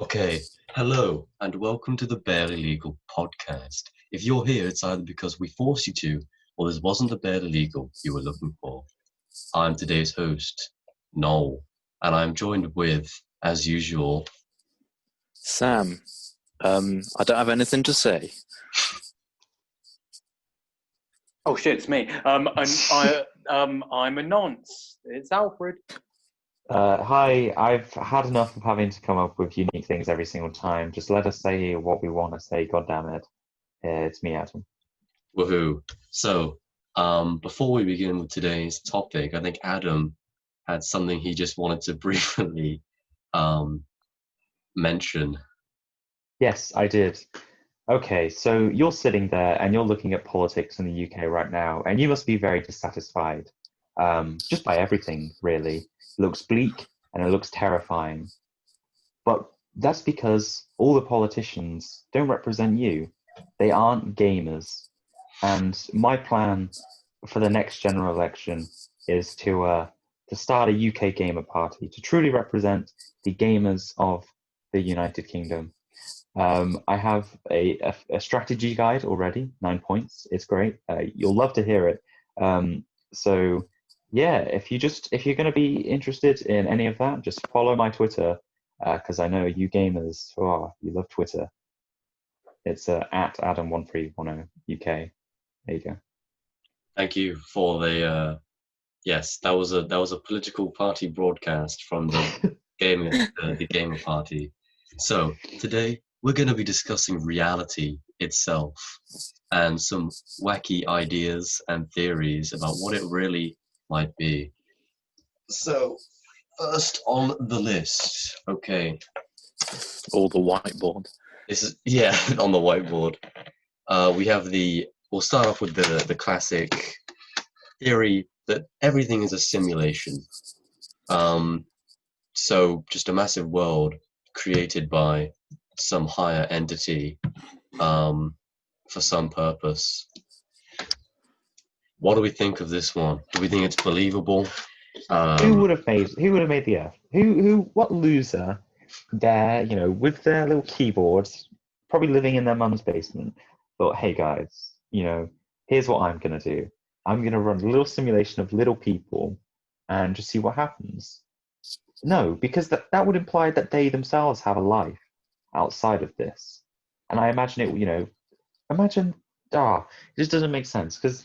Okay, hello and welcome to the Barely Legal podcast. If you're here, it's either because we forced you to, or this wasn't the Barely Legal you were looking for. I'm today's host, Noel, and I'm joined with, as usual, Sam, I don't have anything to say. Oh shit, it's me. I'm a nonce. It's Alfred. Hi, I've had enough of having to come up with unique things every single time. Just let us say what we want to say, God damn it. It's me, Adam. woohoo. So, before we begin with today's topic, I think Adam had something he just wanted to briefly mention. Yes, I did. Okay, so you're sitting there and you're looking at politics in the UK right now, and you must be very dissatisfied, just by everything, really. It looks bleak and it looks terrifying. But that's because all the politicians don't represent you. They aren't gamers. And my plan for the next general election is to start a UK gamer party to truly represent the gamers of the United Kingdom. I have a strategy guide already, 9 points. It's great. You'll love to hear it. So yeah, if you're going to be interested in any of that, just follow my Twitter because I know you gamers, you love Twitter. It's at Adam1310UK. There you go. Thank you for the yes, that was a political party broadcast from the gamer party. So today we're going to be discussing reality itself and some wacky ideas and theories about what it really might be. So first on the list, okay, Or the whiteboard. this is on the whiteboard. We'll start off with the classic theory that everything is a simulation. So just a massive world created by some higher entity for some purpose. What do we think of this one? Do we think it's believable? Who would have made the Earth? What loser there, with their little keyboards, probably living in their mum's basement, thought, hey guys, here's what I'm gonna do. I'm gonna run a little simulation of little people and just see what happens. No, because that would imply that they themselves have a life outside of this. And I imagine it, it just doesn't make sense because,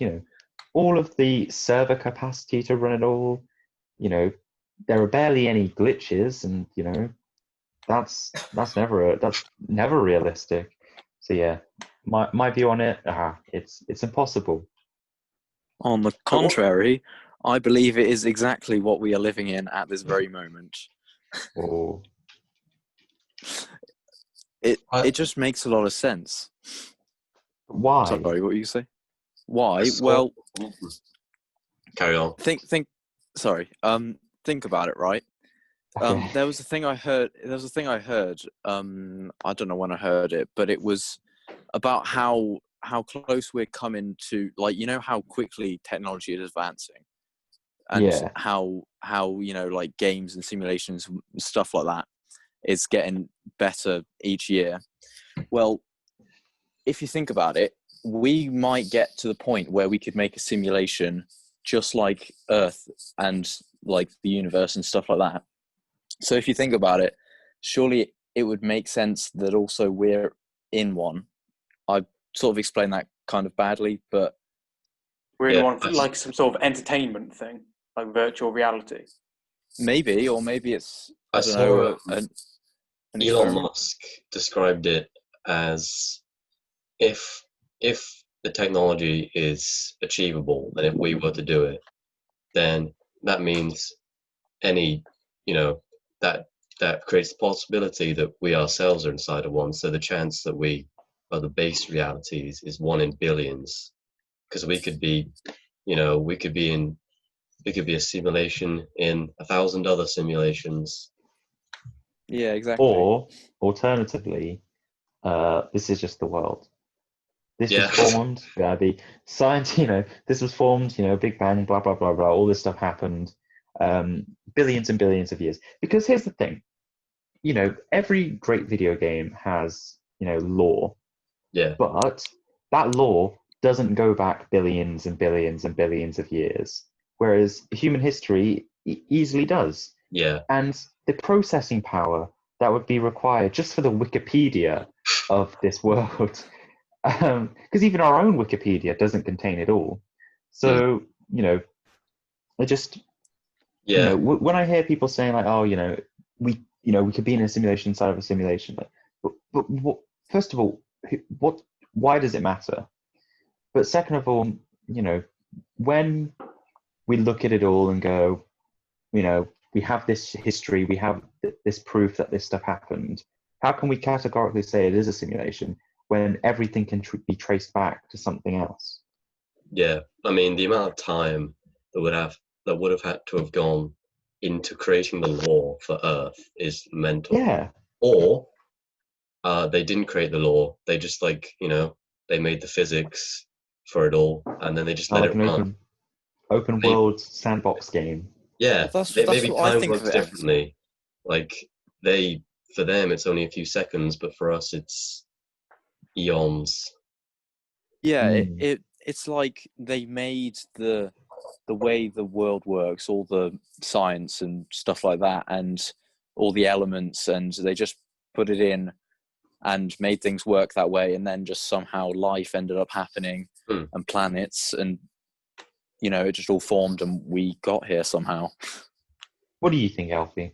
all of the server capacity to run it all, there are barely any glitches and, that's never realistic. So yeah, my view on it, it's impossible. On the contrary, I believe it is exactly what we are living in at this very moment. Or It just makes a lot of sense. why? Sorry, what were you say? Why? So- Well, Carry on. think about it, right? Okay. There was a thing I heard. I don't know when I heard it, but it was about how close we're coming to, like, how quickly technology is advancing, and Yeah. how like games and simulations and stuff like that is getting better each year. Well, if you think about it, we might get to the point where we could make a simulation just like Earth and like the universe and stuff like that. So if you think about it, surely it would make sense that also we're in one. I sort of explained that kind of badly, but We're in Yeah, one for like some sort of entertainment thing, like virtual reality. maybe it's I don't saw know, an Elon experiment. Musk described it as if the technology is achievable, and if we were to do it, then that means any that creates the possibility that we ourselves are inside of one. So the chance that we are the base realities is 1 in billions, because we could be a simulation in 1,000 other simulations. Yeah, exactly. Or alternatively, this is just the world. This Yeah. was formed. The science, this was formed. Big Bang, blah blah blah blah. All this stuff happened, billions and billions of years. Because here's the thing: every great video game has, lore, Yeah, but that lore doesn't go back billions and billions and billions of years, whereas human history easily does. yeah, And the processing power that would be required just for the Wikipedia of this world, because even our own Wikipedia doesn't contain it all. So, it just, yeah, when I hear people saying like, oh, we could be in a simulation inside of a simulation, like, but what, first of all, why does it matter? But second of all, when we look at it all and go, we have this history, we have this proof that this stuff happened. How can we categorically say it is a simulation when everything can be traced back to something else? yeah. I mean, the amount of time that would have had to have gone into creating the law for Earth is mental. Yeah, Or they didn't create the law. They just they made the physics for it all, and then they just let like it an run. open Maybe, world sandbox game. yeah, That's maybe what I time think of works it as. differently. Like for them, it's only a few seconds, but for us, it's eons. Yeah, Mm. it's like they made the way the world works, all the science and stuff like that, and all the elements, and they just put it in and made things work that way, and then just somehow life ended up happening, Hmm. and planets, and it just all formed, and we got here somehow. What do you think, Alfie?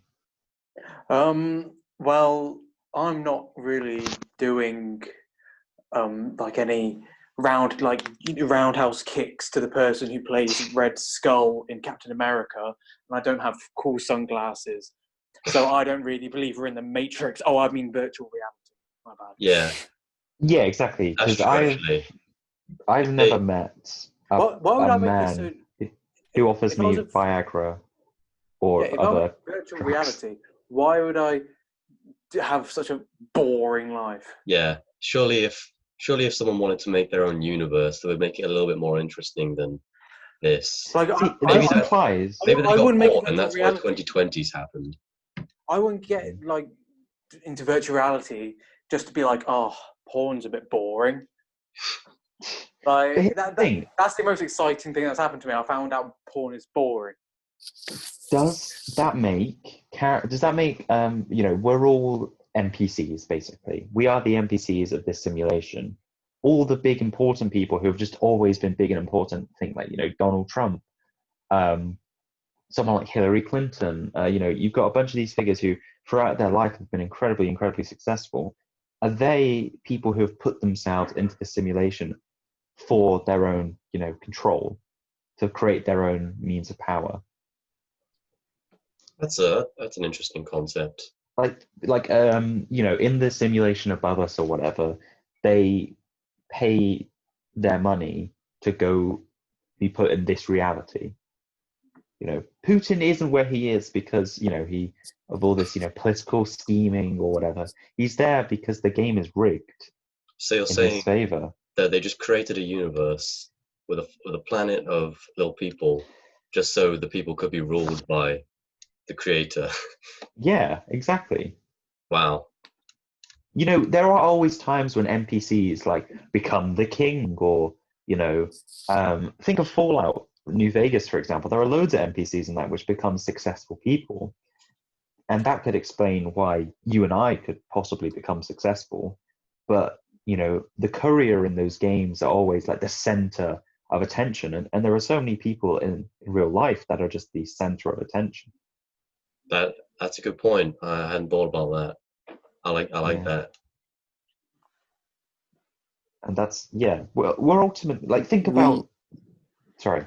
Well, I'm not really doing like any roundhouse kicks to the person who plays Red Skull in Captain America, and I don't have cool sunglasses, so I don't really believe we're in the Matrix. Oh, I mean virtual reality. My bad. Yeah, Yeah, exactly. that's Because true. Actually, I've They- never met Why would a I make this? man who offers If I was me a Viagra or if I was other virtual drugs. reality, why would I have such a boring life? yeah. Surely, if someone wanted to make their own universe, they would make it a little bit more interesting than this. Like See, Maybe this that- implies. Maybe they I got wouldn't make it bored, and virtual that's why reality. 2020s happened. I wouldn't get like into virtual reality just to be like, oh, porn's a bit boring. But here's Like the thing. that's the most exciting thing that's happened to me. I found out porn is boring. Does that make we're all NPCs basically. We are the NPCs of this simulation. All the big important people who have just always been big and important, think like Donald Trump, someone like Hillary Clinton. You've got a bunch of these figures who throughout their life have been incredibly successful. Are they people who have put themselves into the simulation for their own control, to create their own means of power? That's an interesting concept. In the simulation above us or whatever, they pay their money to go be put in this reality. Putin isn't where he is because he of all this political scheming or whatever. He's there because the game is rigged So you're in saying his favor. that they just created a universe with a planet of little people, just so the people could be ruled by the creator. Yeah, exactly. Wow. There are always times when NPCs like become the king, or think of Fallout New Vegas, for example. There are loads of NPCs in that which become successful people, and that could explain why you and I could possibly become successful. But the courier in those games are always like the center of attention, and there are so many people in real life that are just the center of attention. That's a good point. I hadn't thought about that. I like Yeah. that. And that's we're ultimately like, think about. Sorry.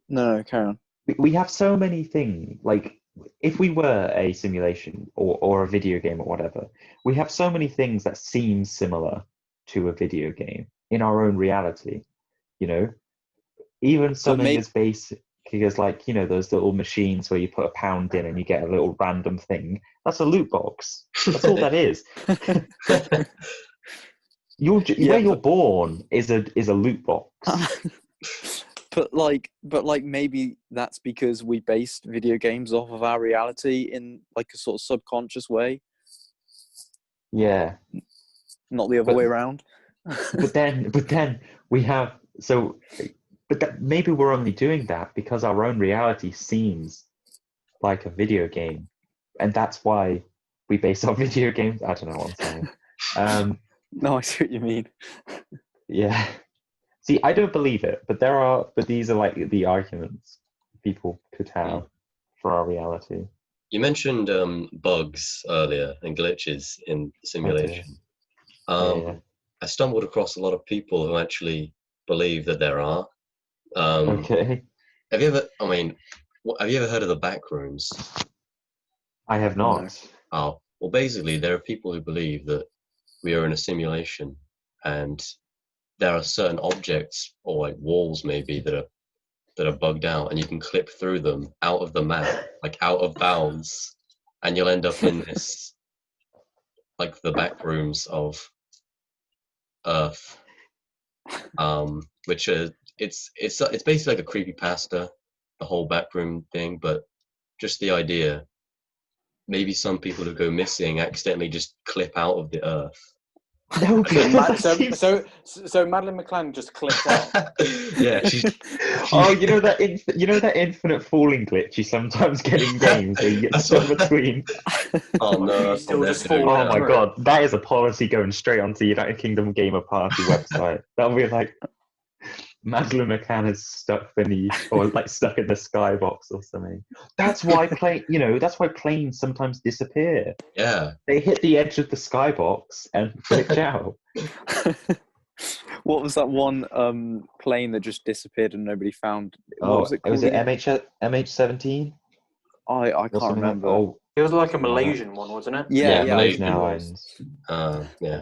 No, carry on. We have so many things, like if we were a simulation or a video game or whatever, we have so many things that seem similar to a video game in our own reality. Even something as basic as like those little machines where you put a pound in and you get a little random thing. That's a loot box. That's all that is. Where you're born is a loot box. but maybe that's because we based video games off of our reality in like a sort of subconscious way, Yeah. not the other But- way around. But then we have so. But that, maybe we're only doing that because our own reality seems like a video game, and that's why we base our video games. I don't know what I'm saying. No, I see what you mean. Yeah. See, I don't believe it, but these are like the arguments people could have for our reality. You mentioned bugs earlier and glitches in the simulation. Yeah. I stumbled across a lot of people who actually believe that there are. Okay. Have you ever? I mean, have you ever heard of the back rooms? I have not. Oh, well, basically, there are people who believe that we are in a simulation, and there are certain objects or like walls maybe that are bugged out, and you can clip through them out of the map, like out of bounds, and you'll end up in this, like the back rooms of Earth, which are it's basically like a creepypasta, the whole backroom thing, but just the idea. Maybe some people who go missing accidentally just clip out of the Earth. No, because that seems... So Madeline McCann just clipped out. Yeah. Oh, you know that infinite falling glitch you sometimes get in games where you get stuck between. Oh no! You still just never fall doing Oh my through. god, that is a policy going straight onto United Kingdom Gamer Party website. That'll be like Madeline McCann is stuck beneath, or like stuck in the skybox or something. That's why that's why planes sometimes disappear. Yeah. They hit the edge of the skybox and glitch out. What was that one plane that just disappeared and nobody found? What was it called? Was it again? MH17? I Or can't something remember. Oh, It was like a Malaysian one, wasn't it? Yeah, Malaysian I think it Airlines. Yeah.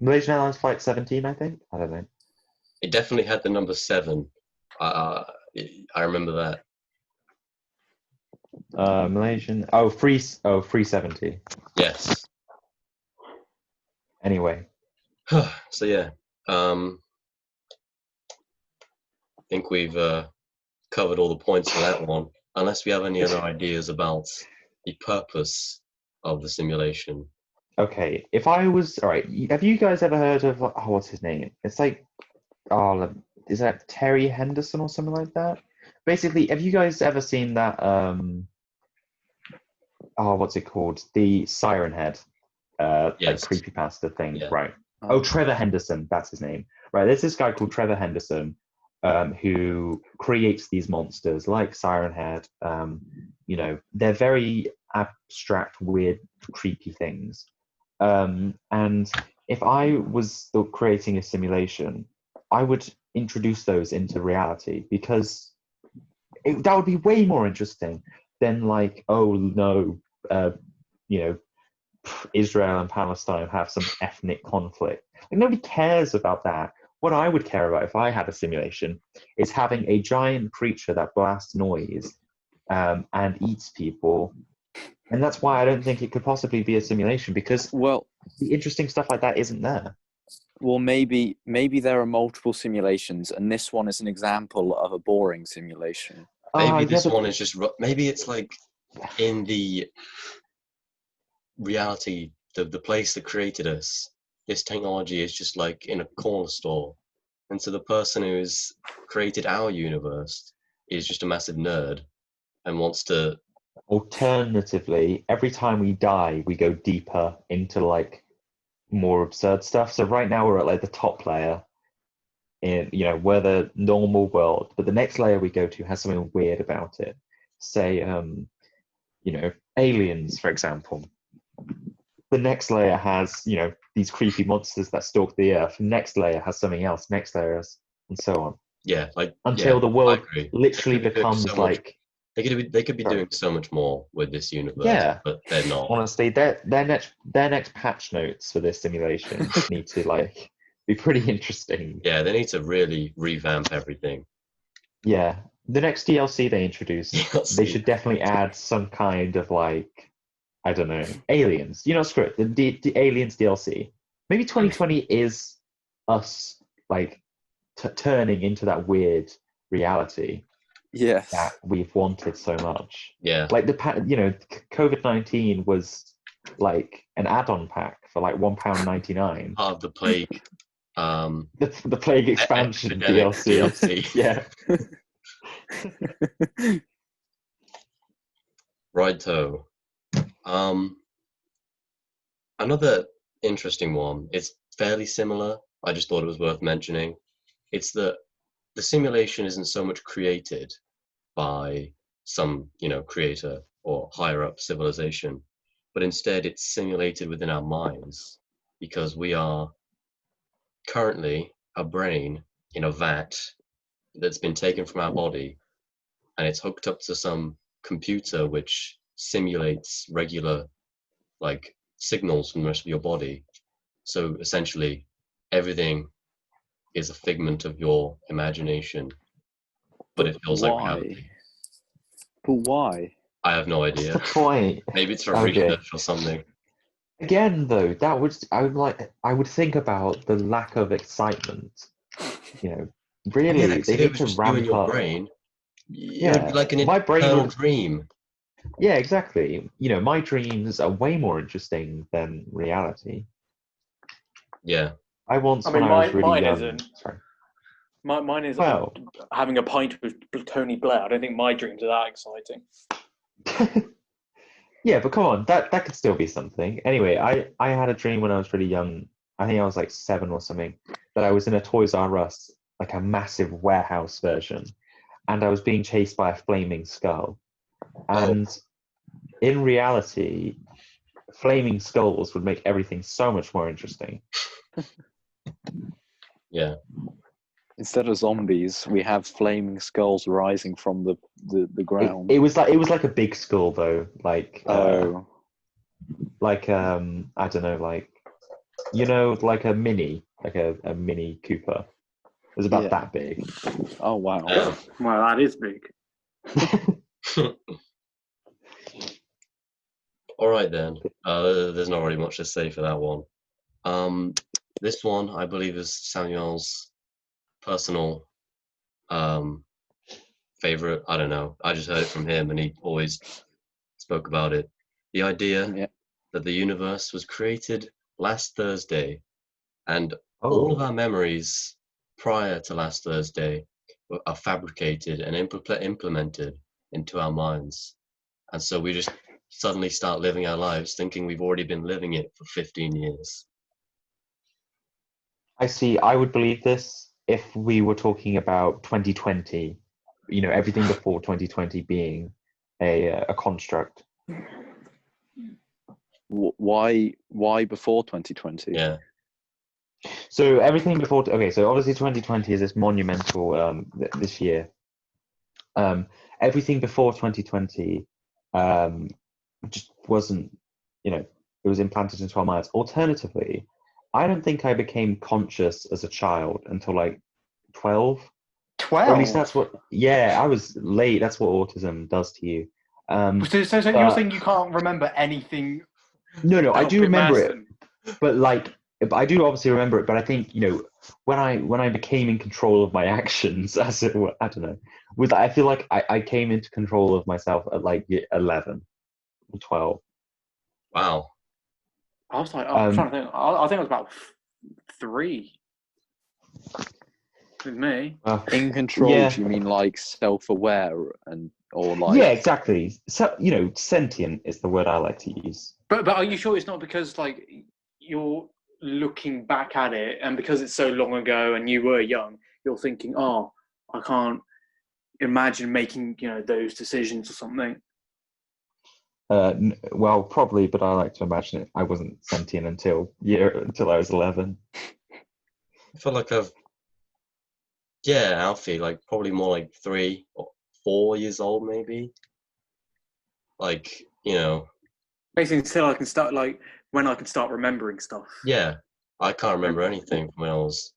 Malaysian Airlines Flight 17, I think. I don't know. It definitely had the number 7. I remember that. Malaysian. 370. Yes. Anyway. So yeah. I think we've covered all the points for that one. Unless we have any other ideas about the purpose of the simulation. Okay, if I was all right, have you guys ever heard of what's his name? It's like, is that Terry Henderson or something like that? Basically, have you guys ever seen that? What's it called? The Siren Head, like Yes. creepypasta thing, Yeah. right? Oh, Trevor Henderson, that's his name. Right, there's this guy called Trevor Henderson, who creates these monsters like Siren Head. They're very abstract, weird, creepy things. And if I was still creating a simulation, I would introduce those into reality because that would be way more interesting than like, oh no, Israel and Palestine have some ethnic conflict. Like, nobody cares about that. What I would care about if I had a simulation is having a giant creature that blasts noise and eats people. And that's why I don't think it could possibly be a simulation, because the interesting stuff like that isn't there. Well, maybe there are multiple simulations, and this one is an example of a boring simulation. Maybe this one is just. Maybe it's like in the reality, the place that created us. This technology is just like in a corner store, and so the person who's created our universe is just a massive nerd and wants to. Alternatively, every time we die, we go deeper into like more absurd stuff. So right now we're at like the top layer in, we're the normal world, but the next layer we go to has something weird about it. Say, aliens, for example. The next layer has, these creepy monsters that stalk the earth. Next layer has something else. Next layer has, and so on. Yeah, until the world literally becomes like. They could be doing so much more with this universe, but they're not. Honestly, their next patch notes for this simulation need to like be pretty interesting. Yeah, they need to really revamp everything. Yeah, the next DLC they introduce, they should definitely add some kind of like, I don't know, aliens. Screw it, the aliens DLC. Maybe 2020 is us like turning into that weird reality Yes. that we've wanted so much. Yeah. Like COVID-19 was like an add-on pack for like £1.99. Part of the plague. The Plague expansion Epidemic DLC. DLC. Yeah. Righto. Another interesting one. It's fairly similar. I just thought it was worth mentioning. It's that the simulation isn't so much created by some, creator or higher up civilization, but instead it's simulated within our minds because we are currently a brain in a vat that's been taken from our body and it's hooked up to some computer which simulates regular like signals from the rest of your body. So essentially everything is a figment of your imagination, but it feels like reality. But why? I have no What's idea. the point? Maybe it's for Okay. research or something. Again, though, I would think about the lack of excitement. Really, Yeah, 'cause they if it need was to just you and ramp your up. brain, it would be like an My brain eternal would. dream. Yeah, exactly. My dreams are way more interesting than reality. Yeah. I once, I when mean, I was really mine young. isn't. Sorry. Mine is Well. having a pint with Tony Blair. I don't think my dreams are that exciting. Yeah, but come on, that could still be something. Anyway, I had a dream when I was really young. I think I was like 7 or something, that I was in a Toys R Us, like a massive warehouse version, and I was being chased by a flaming skull. And in reality, flaming skulls would make everything so much more interesting. Yeah. Instead of zombies, we have flaming skulls rising from the ground. It was like a big skull though, like Oh. I don't know, like like a mini, like a Mini Cooper. It was about Yeah. that big. Oh wow. Well, that is big. All right then. There's not really much to say for that one. This one I believe is Samuel's personal favorite. I don't know. I just heard it from him, and he always spoke about it. The idea that the universe was created last Thursday, and all of our memories prior to last Thursday are fabricated and implemented into our minds, and so we just suddenly start living our lives thinking we've already been living it for 15 years. I see. I would believe this if we were talking about 2020, everything before 2020 being a construct. Why before 2020? Yeah. So everything before, okay, so obviously 2020 is this monumental this year. Everything before 2020 just wasn't, it was implanted into our minds. Alternatively, I don't think I became conscious as a child until like 12. 12? Or at least that's what, I was late. That's what autism does to you. So you're saying you can't remember anything? No, I do remember it. Madison? But I do obviously remember it. But I think, when I became in control of my actions, as it were, I don't know, I feel like I came into control of myself at like 11 or 12. Wow. I was like, I'm trying to think. I think I was about 3 with me. In control, do you mean like self-aware or like? Yeah, exactly. So sentient is the word I like to use. But are you sure it's not because like you're looking back at it, and because it's so long ago and you were young, you're thinking, oh, I can't imagine making those decisions or something. Well, probably, but I like to imagine it. I wasn't sentient until I was 11. I feel like Alfie, like probably more like 3 or 4 years old, maybe. Like, Basically, until I can start, like, when I can start remembering stuff. Yeah, I can't remember anything from when I was.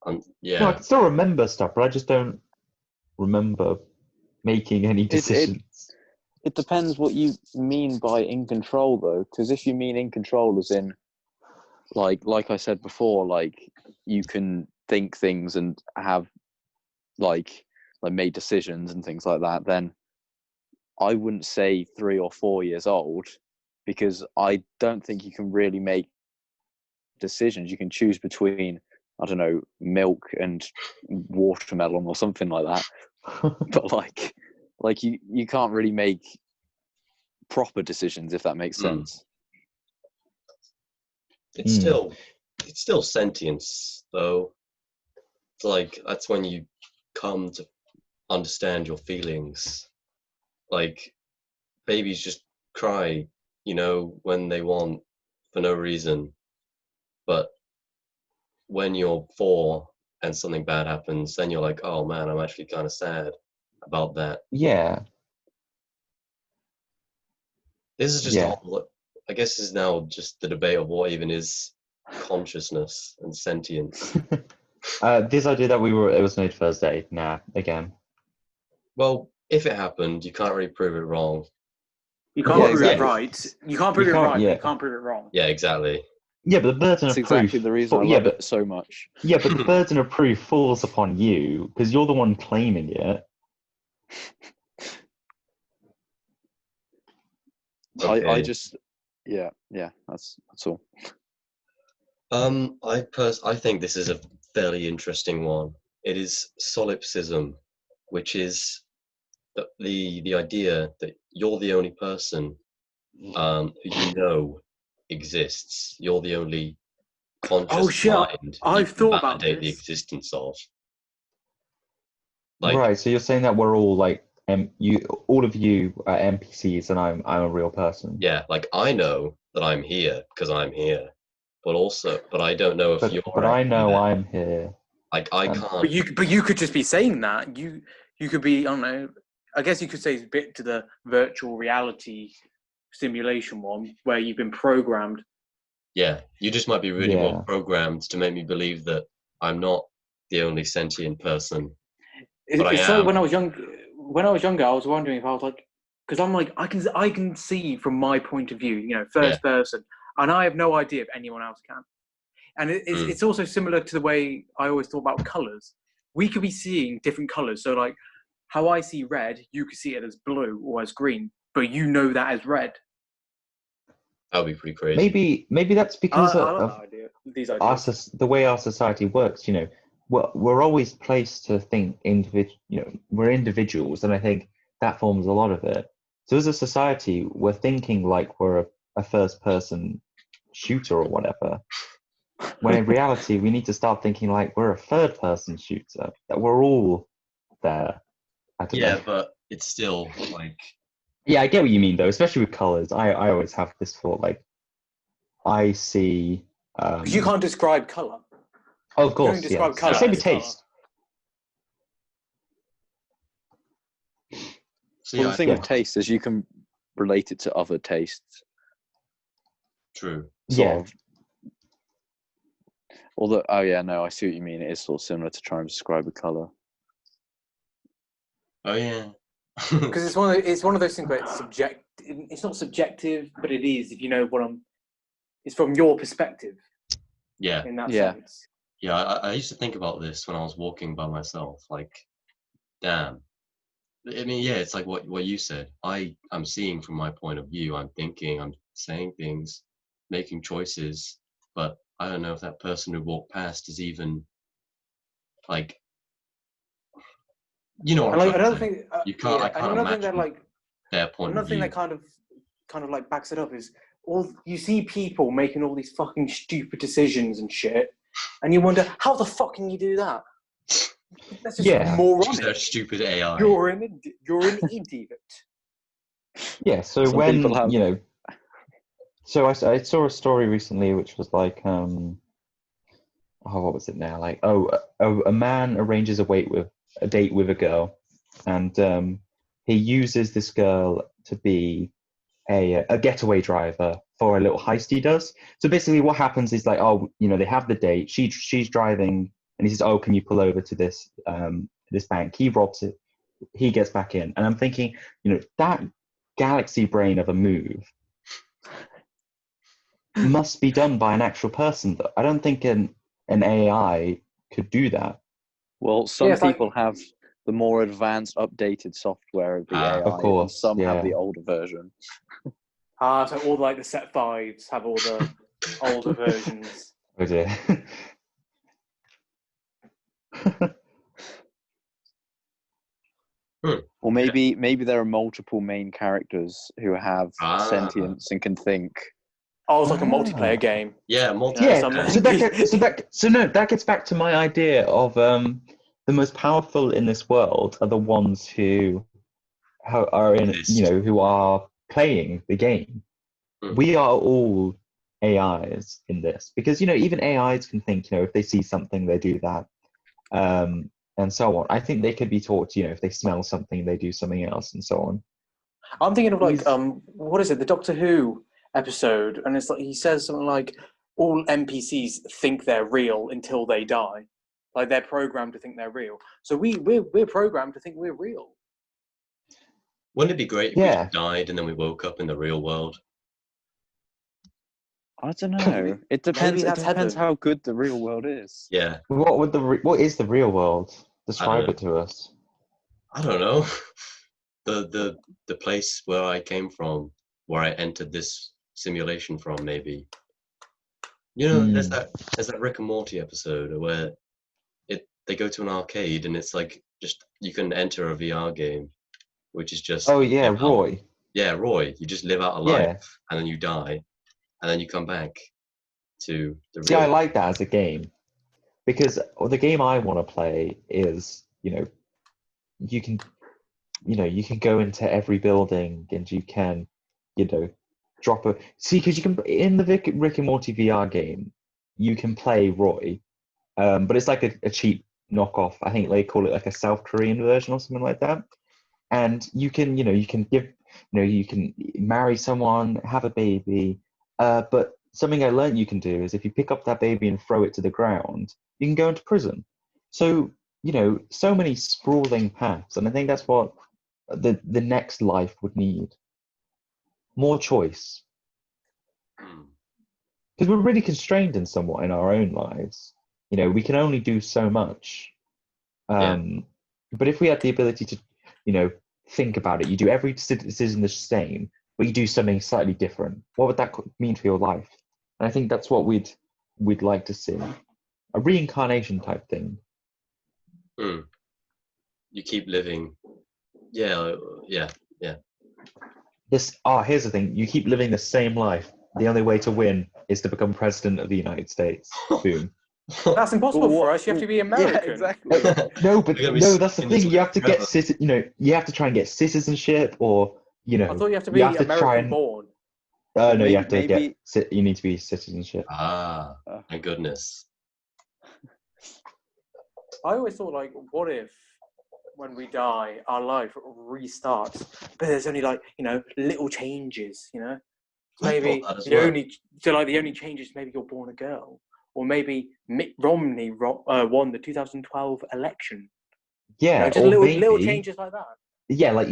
No, I can still remember stuff, but I just don't remember making any decisions. It depends what you mean by in control, though, because if you mean in control as in, like I said before, like you can think things and have like like made decisions and things like that, then I wouldn't say 3 or 4 years old, because I don't think you can really make decisions. You can choose between, I don't know, milk and watermelon or something like that, but like you can't really make proper decisions, if that makes sense. It's still sentience, though. It's like that's when you come to understand your feelings. Like babies just cry, when they want for no reason. But when you're 4 and something bad happens, then you're like, oh man, I'm actually kind of sad about that. Yeah. This is just Yeah. I guess this is now just the debate of what even is consciousness and sentience. This idea that it was made Thursday. Nah, again. Well, if it happened, you can't really prove it wrong. You can't Yeah, prove exactly. it right. You can't prove it right, but you can't prove it wrong. Yeah, exactly. Yeah, but the burden That's of proof. exactly the reason I love it so much. Yeah, but the burden of proof falls upon you because you're the one claiming it. Okay. I just, yeah, that's all. I think this is a fairly interesting one. It is solipsism, which is the idea that you're the only person who exists. You're the only conscious mind I've you can thought about validate the this. existence of. Right, so you're saying that we're all like all of you are NPCs and I'm a real person. Yeah, like I know that I'm here because I'm here, but I don't know if you're. But I know there. I'm here. Like I can't. But you could just be saying that. You could be, I don't know. I guess you could say it's a bit to the virtual reality simulation one where you've been programmed. Yeah, you just might be really well programmed to make me believe that I'm not the only sentient person. It's so when I was younger, I was wondering if I was like, because I'm like, I can see from my point of view, first person, and I have no idea if anyone else can. And it's also similar to the way I always thought about colors. We could be seeing different colors. So like how I see red, you could see it as blue or as green, but you know that as red. That would be pretty crazy. Maybe that's because I love that idea. These ideas. the way our society works. We're always placed to think we're individuals, and I think that forms a lot of it. So as a society, we're thinking like we're a first-person shooter or whatever, when in reality, we need to start thinking like we're a third-person shooter, that we're all there. I don't know. But it's still like... Yeah, I get what you mean, though, especially with colors. I always have this thought, like, I see... Because you can't describe color. Oh, of course, you don't describe color. Same with color. taste. So, Well, the thing with taste is you can relate it to other tastes. True. Yeah. Although, I see what you mean. It is sort of similar to trying to describe a color. Oh yeah. Because it's one of those things where it's not subjective, but it is, if you know what it's from your perspective. Yeah. In that sense. Yeah, I used to think about this when I was walking by myself. Like, damn. I mean, yeah, it's like what you said. I'm seeing from my point of view. I'm thinking, I'm saying things, making choices, but I don't know if that person who walked past is even like, what I'm trying to say. You can't. I can't imagine their point of view. Another thing that kind of like backs it up is you see people making all these fucking stupid decisions and shit, and you wonder how the fuck can you do that? That's just moronic. Just their stupid AI. You're an idiot. Yeah. So Some when people so I saw a story recently which was like what was it now? Like a man arranges a date with a girl, and he uses this girl to be a getaway driver for a little heist he does. So basically what happens is like, they have the date, she's driving, and he says, oh, can you pull over to this bank? He robs it, he gets back in, and I'm thinking, that galaxy brain of a move must be done by an actual person, though. I don't think an AI could do that. Well, some people have the more advanced, updated software of the AI, Of course, and some have yeah. the older version. So all like the set fives have all the older versions. Oh dear. Or maybe there are multiple main characters who have sentience and can think. Oh, it's like a Ah. multiplayer game. Yeah, Yeah, some- that gets back to my idea of the most powerful in this world are the ones who are in, who are playing the game. Mm. We are all AIs in this because even AIs can think. If they see something, they do that, and so on. I think they could be taught. If they smell something, they do something else, and so on. I'm thinking of like what is it? The Doctor Who episode, and it's like he says something like all NPCs think they're real until they die. Like they're programmed to think they're real. So we're programmed to think we're real. Wouldn't it be great if we Yeah. just died and then we woke up in the real world? I don't know. It depends. It that's depends heaven. how good the real world is. Yeah, What is the real world? Describe it to us. I don't know. The place where I came from, where I entered this simulation from, maybe. There's that Rick and Morty episode where they go to an arcade and it's like just you can enter a VR game, which is just Oh yeah, Roy. Yeah, Roy. You just live out a life Yeah. and then you die, and then you come back to the See, real. I like that as a game because the game I want to play is, you can go into every building and you can, drop a because you can in the Rick and Morty VR game, you can play Roy, but it's like a cheap knockoff. I think they call it like a South Korean version or something like that. And you can, you can give, you can marry someone, have a baby, but something I learned you can do is if you pick up that baby and throw it to the ground, you can go into prison. So, so many sprawling paths, and I think that's what the next life would need. More choice. Because we're really constrained in somewhat in our own lives. We can only do so much. But if we had the ability to, think about it, you do every decision the same, but you do something slightly different. What would that mean for your life? And I think that's what we'd like to see. A reincarnation type thing. You keep living. Yeah. Here's the thing. You keep living the same life. The only way to win is to become president of the United States. Boom. That's impossible for us. You have to be American. Yeah, exactly. No, but that's the thing. You have to get forever. you have to try and get citizenship, or I thought you have to be American born. No, Maybe- you have to maybe- you need to be citizenship. My goodness. I always thought, like, what if when we die, our life restarts, but there's only like little changes. Maybe the only changes maybe you're born a girl, or maybe Mitt Romney won the 2012 election. Yeah, just or little changes like that. Yeah, like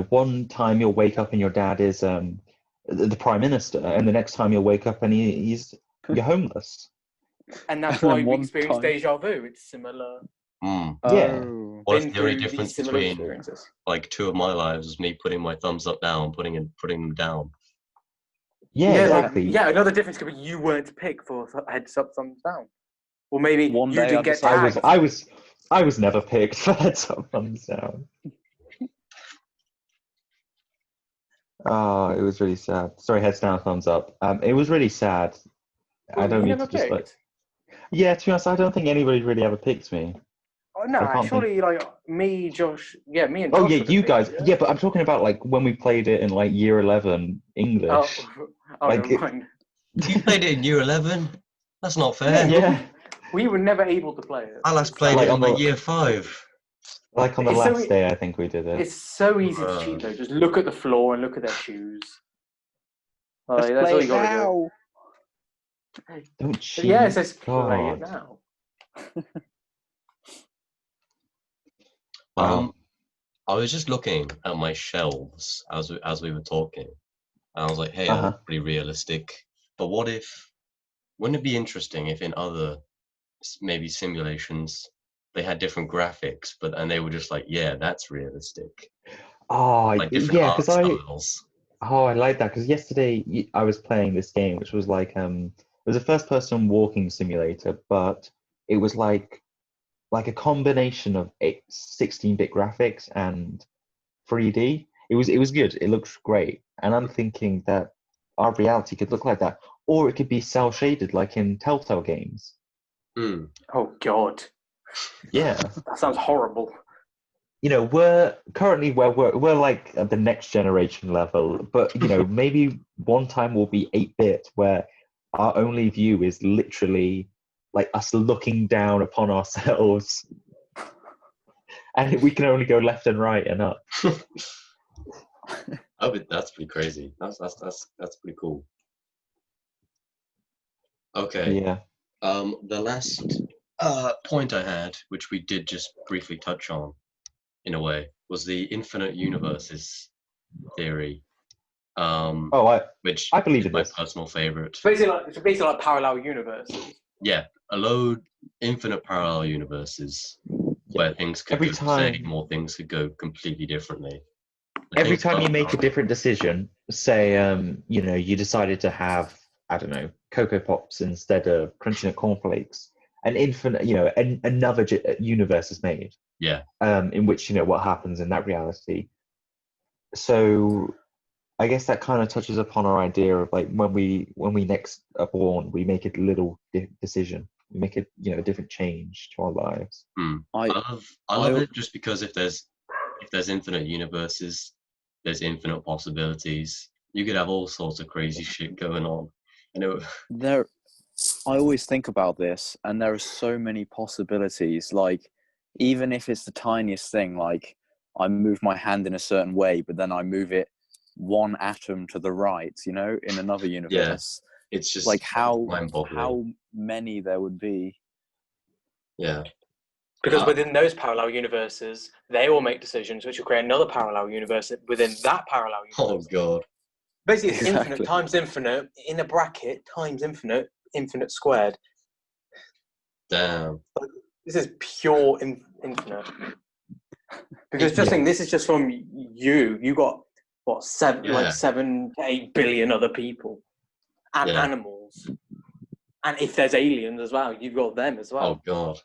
one time you'll wake up and your dad is the prime minister, and the next time you'll wake up and you're homeless. And that's And why then we one experience time- deja vu. It's similar. Yeah. Oh. What's Been the only through these difference similar between experiences. like two of my lives is me putting my thumbs up down, putting them down. Yeah, exactly. Another difference could be you weren't picked for heads up, thumbs down, or maybe One you day didn't I get decided- tagged. I was never picked for heads up, thumbs down. Oh, it was really sad. Sorry, heads down, thumbs up. It was really sad. I don't you need never to just like. picked? Yeah, to be honest, I don't think anybody really ever picked me. Oh no, I can't surely like me, Josh. Yeah, me and Josh. Oh yeah, would have you picked guys. you, Yeah, but I'm talking about like when we played it in like year 11 English. Like, never mind. You played it in year 11? That's not fair. Yeah. We were never able to play it. I last played Like it on in the- like year 5. Like on the It's so last day, I think we did it. It's so easy to cheat though. Just look at the floor and look at their shoes. Let's That's play all it you gotta now. Don't do. cheat. Yeah, it says play God. it now. Wow. I was just looking at my shelves as we were talking, and I was like, hey, Uh-huh. that's pretty realistic. But wouldn't it be interesting if in other maybe simulations they had different graphics, and they were just like, yeah, that's realistic. Oh, Like different yeah, art because styles. I like that because yesterday I was playing this game, which was like it was a first-person walking simulator, but it was like a combination of 16-bit graphics and 3D. It was good. It looks great, and I'm thinking that our reality could look like that, or it could be cel shaded like in Telltale games. Mm. Oh God, Yeah, that sounds horrible. we're currently where we're like at the next generation level, but maybe one time we'll be 8-bit where our only view is literally like us looking down upon ourselves, and we can only go left and right and up. That's pretty crazy. That's pretty cool. Okay. Yeah. The last point I had, which we did just briefly touch on, in a way, was the infinite universes theory. Oh, Which I believe is in my this. personal favorite. It's basically like parallel universes. Yeah, infinite parallel universes where things could Every go the same, time- or things could go completely differently. I Every think time you make a different decision, say, you decided to have, I don't know, Cocoa Pops instead of Crunchy Nut Cornflakes, an infinite, another universe is made. Yeah. In which, what happens in that reality. So I guess that kind of touches upon our idea of like when we next are born, we make a little decision. We make a different change to our lives. I love it just because if there's infinite universes, there's infinite possibilities. You could have all sorts of crazy shit going on. I always think about this, and there are so many possibilities. Like, even if it's the tiniest thing, like I move my hand in a certain way, but then I move it one atom to the right, in another universe. Yeah, it's just like how many there would be. Yeah. Because within those parallel universes, they all make decisions which will create another parallel universe within that parallel universe. Oh God. Basically, it's Exactly. infinite times infinite in a bracket times infinite, infinite squared. Damn. This is pure infinite. Because just think, this is just from you. You got what 7 to 8 billion other people and animals, and if there's aliens as well, you've got them as well. Oh God.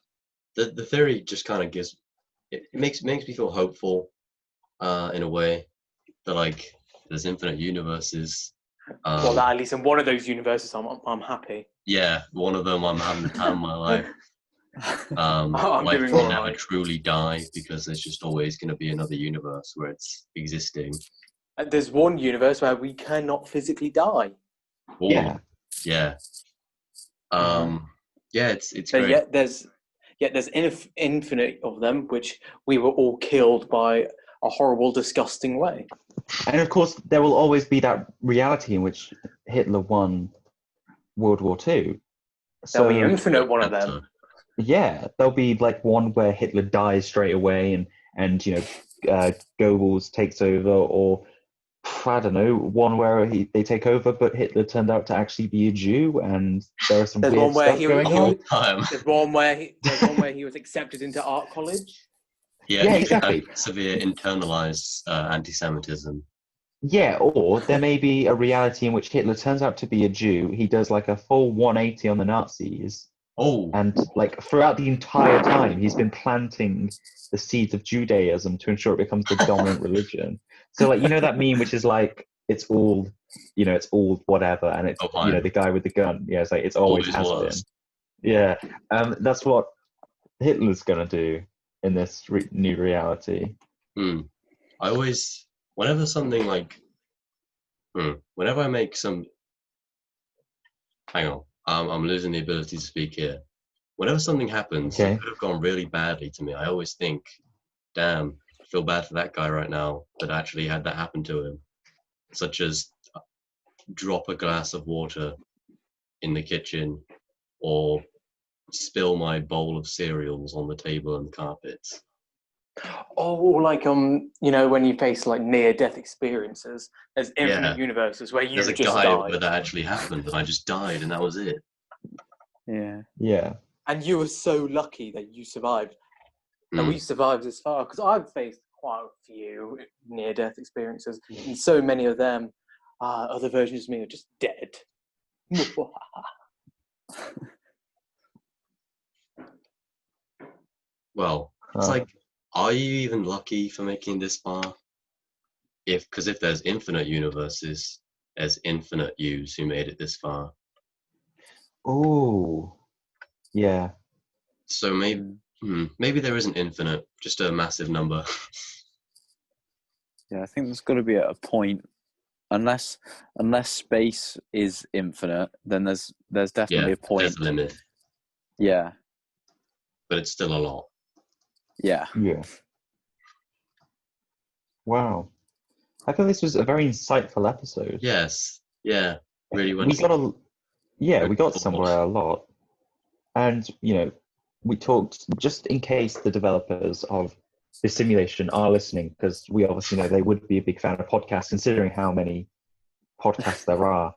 The theory just kind of gives it makes me feel hopeful, in a way that like there's infinite universes. Well, that at least in one of those universes, I'm happy. Yeah, one of them I'm having the time of my life. I'm Life doing will all never right. truly die because there's just always going to be another universe where it's existing. There's one universe where we cannot physically die. Ooh, Yeah. Yeah. Yeah, it's But great. yet there's infinite of them, which we were all killed by a horrible, disgusting way. And of course, there will always be that reality in which Hitler won World War II. So There'll be infinite one of them. yeah, there'll be like one where Hitler dies straight away, and Goebbels takes over, or I don't know, one where they take over, but Hitler turned out to actually be a Jew, and there are some There's weird one where stuff going on. There's one where he was accepted into art college. Yeah, exactly. Severe internalized anti-Semitism. Yeah, or there may be a reality in which Hitler turns out to be a Jew. He does like a full 180 on the Nazis. Oh. And like throughout the entire time, he's been planting the seeds of Judaism to ensure it becomes the dominant religion. So like, that meme, which is like, it's all whatever. And it's, the guy with the gun. Yeah, it's like, it's always has was. been. Yeah. That's what Hitler's going to do in this new reality. Whenever something like, whenever I make some, hang on, I'm losing the ability to speak here. Whenever something happens that could have gone really badly to me, I always think, damn, I feel bad for that guy right now that actually had that happen to him. Such as drop a glass of water in the kitchen, or spill my bowl of cereals on the table and the carpets. Oh, like when you face like near-death experiences, there's infinite universes where you There's a just guy died. where that actually happened, and I just died, and that was it. Yeah. Yeah. And you were so lucky that you survived. And Mm. we survived this far because I've faced quite a few near-death experiences, and so many of them, other versions of me are just dead. Well, it's Huh. like, are you even lucky for making this far? Because if there's infinite universes, there's infinite yous who made it this far. Ooh, yeah. So maybe there isn't infinite, just a massive number. Yeah, I think there's got to be at a point, unless space is infinite, then there's definitely Yeah, a point. there's a limit, Yeah, but it's still a lot. yeah. Yeah. Wow. I feel this was a very insightful episode. Yes, yeah, really went. We got we got forward. somewhere a lot. And, we talked, just in case the developers of this simulation are listening, because we obviously know they would be a big fan of podcasts, considering how many podcasts there are.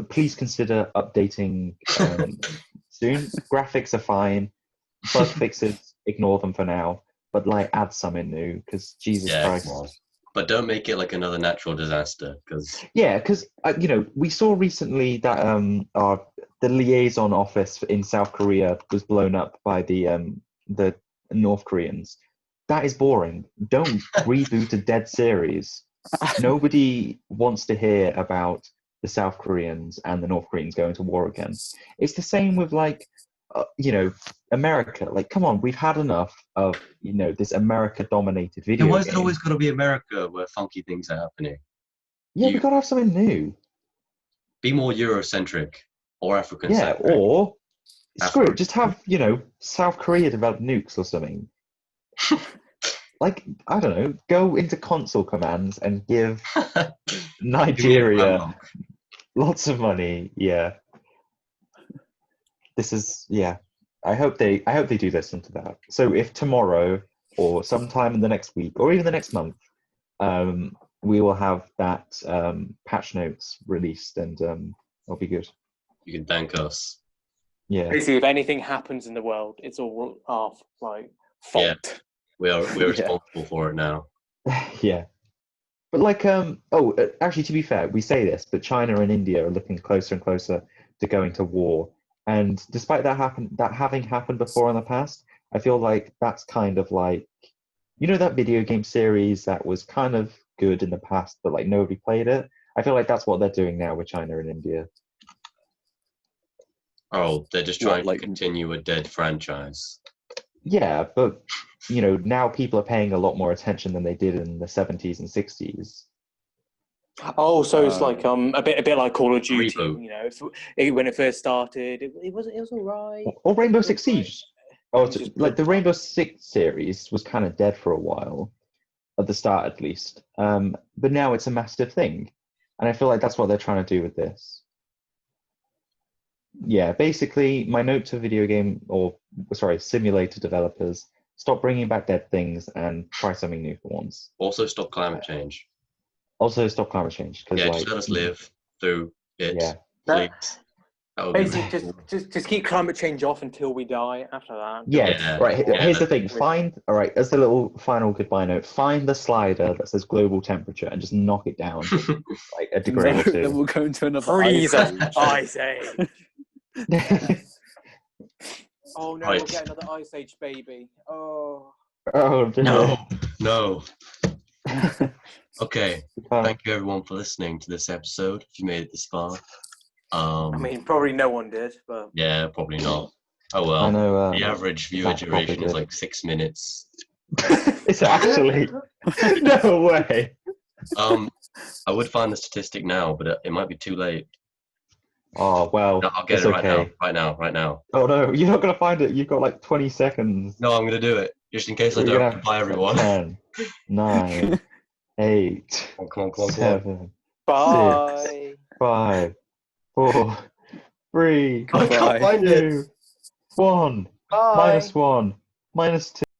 Please consider updating soon. Graphics are fine. Bug fixes, ignore them for now. But add some in new, because Jesus Yeah, Christ. come on. But don't make it like another natural disaster, because Yeah, because we saw recently that the liaison office in South Korea was blown up by the North Koreans. That is boring. Don't reboot a dead series. Nobody wants to hear about the South Koreans and the North Koreans going to war again. It's the same with America. Come on, we've had enough of this America-dominated video why is game. it always got to be America where funky things are happening? Yeah, we You gotta have something new. be more Eurocentric or African Yeah, centric. or screw Afro- it, just have South Korea develop nukes or something. I don't know, go into console commands and give Nigeria lots of money. Yeah, this is I hope they do listen to that. So if tomorrow or sometime in the next week or even the next month, we will have that patch notes released, and it'll be good. You can thank us. Yeah. Basically, if anything happens in the world, it's all our fault. Yeah. We're Yeah. responsible for it now. Yeah. But actually, to be fair, we say this, but China and India are looking closer and closer to going to war. And despite that having happened before in the past, I feel like that's kind of like, that video game series that was kind of good in the past, but nobody played it. I feel like that's what they're doing now with China and India. Oh, they're just trying to continue a dead franchise. Yeah, but now people are paying a lot more attention than they did in the 70s and 60s. Oh, so it's like a bit like Call of Duty. Reboot. When it first started, it was all right. Or Rainbow Six Siege. Oh, It's just the Rainbow Six series was kind of dead for a while, at the start at least. But now it's a massive thing, and I feel like that's what they're trying to do with this. Yeah, basically, my note to simulator developers: stop bringing back dead things and try something new for once. Also, stop climate change. Also, stop climate change. Yeah, just let us live through it. Yeah. Please. That would be Basically, really cool. just keep climate change off until we die. After that, Yeah. Right. Here's the thing. As the little final goodbye note, find the slider that says global temperature and just knock it down like a degree or two. Then we'll go into another freezer. ice age. Ice age. Oh no, Right. we'll get another ice age, baby. Oh. Oh No. Okay. Uh, Thank you everyone for listening to this episode. If you made it this far. I mean, probably no one did, but Yeah, probably not. Oh well. I know. The average viewer Zach probably duration is did. like 6 minutes. It's actually no way. I would find the statistic now, but it might be too late. Oh well, No, I'll get it's it right okay. now. Right now. Oh no, you're not gonna find it. You've got 20 seconds. No, I'm gonna do it just in case I You're don't gonna reply everyone. 10, 9, 8, Come on. 7, bye. 6, 5, 4, 3, I can't find it. 2, 1. Bye. -1, -2.